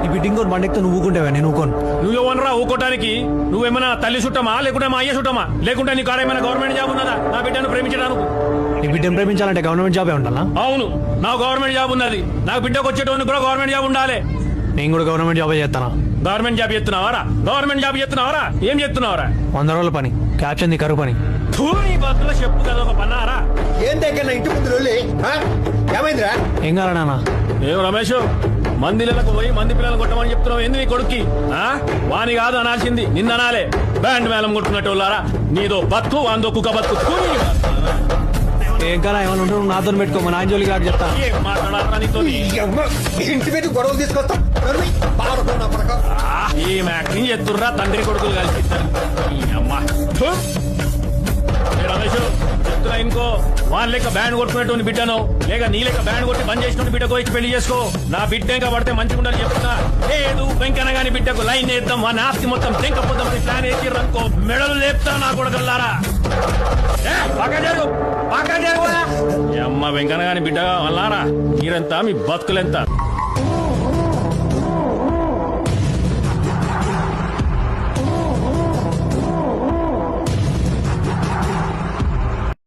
ఈ బిడ్డింగ్ కూడా బండెక్తో నువ్వు ఊకుంటావా? నేను ఊకోను. నువ్వెవనరా ఊకోటానికి? నువ్వేమైనా తల్లి చుట్టమా లేకుంటే మా అయ్య చుట్టమా? లేకుంటే నీ కాడేమైనా గవర్నమెంట్ జాబ్ ఉన్నదా నా బిడ్డను ప్రేమించడానికి? నీ బిడ్డను ప్రేమించాలంటే గవర్నమెంట్ జాబే ఉండాలా? అవును, నాకు గవర్నమెంట్ జాబ్ ఉన్నది. నాకు బిడ్డకు వచ్చేటోని కూడా గవర్నమెంట్ జాబ్ ఉండాలి. నేను కూడా గవర్నమెంట్ జాబే చేస్తానా? గవర్నమెంట్ జాబ్ చేస్తున్నావారా? గవర్నమెంట్ జాబ్ చేస్తున్నావారా? ఏం చేస్తున్నావారా? 100 రోజుల పని, క్యాప్షన్ ది కరువు పని. నీ బతులో చెప్పు కదా ఒక పన్నారా? ఏం దగ్గర ఇంటి ముందు లొల్లి? ఏమైందిరా? ఏం కారా నాన్న? ఏం రమేష్, మందిలకు పోయి మంది పిల్లలు కొట్టమని చెప్తున్నావు ఏంది నీ కొడుక్కి? వాని కాదు అనాల్సింది, నిన్న అనాలే. బ్యాండ్ మేళం కొట్టుకున్నట్టు నీదో బతుకు వాందో కుక్క బతుకు. ఏం కారా ఏమైనా ఉంటే నువ్వు నాతో పెట్టుకో, మా నాయన జోలికి రాడు చెప్తా. ఏం మాట్లాడాలా నీతో? ఇంటి మీద గొడవలు తీసుకొస్తాం. ఏం యాక్టింగ్ చేస్తుర్రా తండ్రి కొడుకులు కలిసి. ఈ అమ్మ రమేష్ చెప్తున్నా ఇంకో, వాళ్ళ లెక్క బ్యాండ్ కొట్టుకునేటువంటి బిడ్డను లేక నీ లెక్క బ్యాండ్ కొట్టి బంద్ చేసినట్టు బిడ్డకు వచ్చి పెళ్లి చేసుకో. నా బిడ్డ ఇంకా పడితే మంచిగా ఉండాలి చెప్తున్నా. లేదు వెంకన్న గాని బిడ్డకు లైన్ వేద్దాం, మా ఆస్తి మొత్తం తెంకపోతాం ప్లాన్ వేసిర్రనుకో మెడలు లేపుతా నా కొడుకుల్లారా. అమ్మ వెంకన్న గాని బిడ్డ వల్లారా మీరెంత, మీ బతుకులెంత?